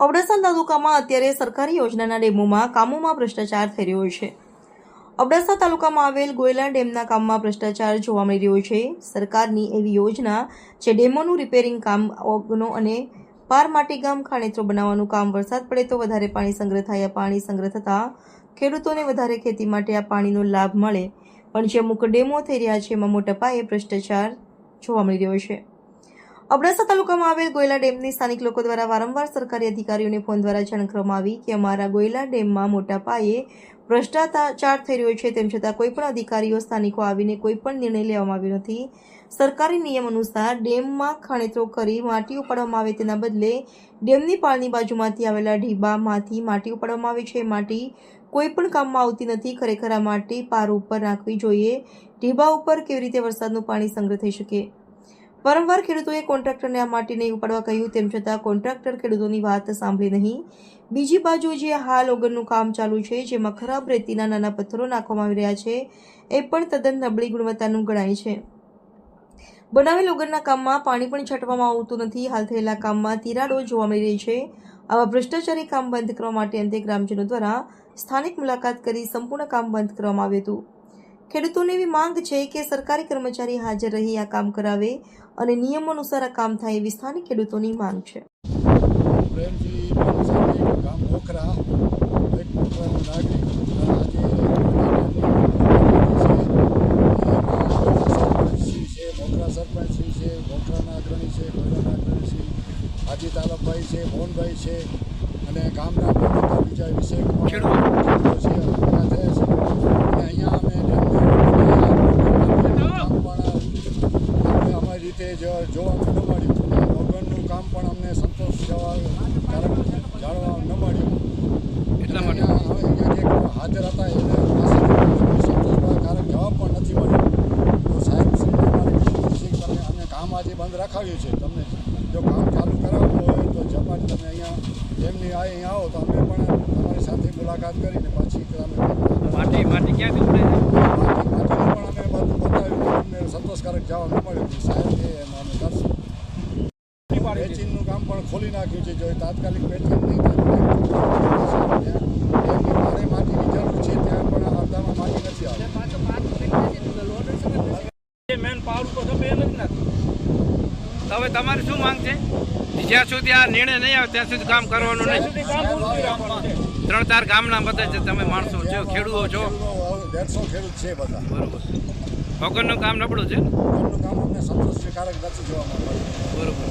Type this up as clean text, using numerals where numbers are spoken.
અબડાસા તાલુકામાં અત્યારે સરકારી યોજનાના ડેમોમાં કામોમાં ભ્રષ્ટાચાર થઈ રહ્યો છે। અબડાસા તાલુકામાં આવેલ ગોયલા ડેમના કામમાં ભ્રષ્ટાચાર જોવા મળી રહ્યો છે। સરકારની એવી યોજના જે ડેમોનું રિપેરિંગ કામ, ઓગનો અને પારમાટી ગામ ખાણેત્રો બનાવવાનું કામ, વરસાદ પડે તો વધારે પાણી સંગ્રહ થાય, પાણી સંગ્રહ થતાં ખેડૂતોને વધારે ખેતી માટે આ પાણીનો લાભ મળે, પણ જે અમુક ડેમો થઈ રહ્યા છે એમાં મોટા પાયે ભ્રષ્ટાચાર જોવા મળી રહ્યો છે। અબડાસા તાલુકામાં આવેલ ગોયલા ડેમની સ્થાનિક લોકો દ્વારા વારંવાર સરકારી અધિકારીઓને ફોન દ્વારા જાણ કરવામાં આવી કે અમારા ગોયલા ડેમમાં મોટા પાયે ભ્રષ્ટાચાર થઈ રહ્યો છે, તેમ છતાં કોઈ પણ અધિકારીઓ સ્થાનિકો આવીને કોઈ પણ નિર્ણય લેવામાં આવ્યો નથી। સરકારી નિયમ અનુસાર ડેમમાં ખાણેત્રો કરી માટી ઉપાડવામાં આવે, તેના બદલે ડેમની પાળની બાજુમાંથી આવેલા ઢીબામાંથી માટી ઉપાડવામાં આવે છે। માટી કોઈ પણ કામમાં આવતી નથી। ખરેખર આ માટી પાર ઉપર નાખવી જોઈએ। ઢીબા ઉપર કેવી રીતે વરસાદનું પાણી સંગ્રહ થઈ શકે? વારંવાર ખેડૂતોએ કોન્ટ્રાક્ટરને આ માટી નહીં ઉપાડવા કહ્યું, તેમ છતાં કોન્ટ્રાક્ટર ખેડૂતોની વાત સાંભળી નહીં। બીજી બાજુ જે હાલ ઓગનનું કામ ચાલુ છે, જેમાં ખરાબ રેતીના નાના પથ્થરો નાખવામાં આવી રહ્યા છે, એ પણ તદ્દન નબળી ગુણવત્તાનું ગણાય છે। બનાવેલ ઓગનના કામમાં પાણી પણ છાંટવામાં આવતું નથી। હાલ થયેલા કામમાં તિરાડો જોવા મળી રહી છે। આવા ભ્રષ્ટાચારી કામ બંધ કરવા માટે અંતે ગ્રામજનો દ્વારા સ્થાનિક મુલાકાત કરી સંપૂર્ણ કામ બંધ કરવામાં આવ્યું હતું। ખેડૂતોને એવી માંગ છે કે સરકારી કર્મચારી હાજર રહી આ કામ કરાવે અને નિયમો અનુસાર આ કામ થાય, એવી સ્થાનિક ખેડૂતોની માંગ છે। સરપંચશ્રી છે, મોખરાના અગ્રણી છે, ગોયલાના અગ્રણી છે, હાજી તાલબભાઈ છે, મોહનભાઈ છે અને ગામના બીજા વિષય ખેડૂતો છે, થયા છે અને અહીંયા અમે અમારી રીતે જોવાનું ન મળ્યું। ઓગનનું કામ પણ અમને સંતોષકારક જાણવા ન મળ્યું। એટલા માટે અહીંયા જે હાજર હતા એને સંતોષકારક જવાબ પણ નથી મળ્યો। તો સાહેબ કામ આજે બંધ રાખાવ્યું છે। તમને જો કામ ચાલુ કરાવવું હોય તો ઝપાટી તમે અહીંયા જેમની અહીંયા આવો તો અમે પણ તમારી સાથે મુલાકાત કરીને પાછી અમે માટી ક્યાંથી ઉડે છે? માટીનું પણ અમે બધું બતાવ્યું, અમને સંતોષકારક જવાબ ન મળ્યો કે સાહેબ છે એમાં અમે કરશું। પેચિંગનું કામ પણ ખોલી નાખ્યું છે। જો તાત્કાલિક પેચિંગ નહીં થાય, એમની મારે માટીની જરૂર છે, ત્યાં પણ અડધામાં માટી નથી આવતી। મેન પાવર તો તમે એમ જ નથી। હવે તમારી શું માંગ છે? જ્યાં સુધી આ નિર્ણય નહીં આવે ત્યાં સુધી કામ કરવાનું નહીં। 3-4 ગામના બધા છે, તમે માણસો છો, ખેડૂતો છો, 150 ખેડૂત છે બધા, બરોબર। વગરનું કામ નબળું છે, વગરનું કામ અમને સંતોષકારક નથી જોવા મળતું, બરોબર।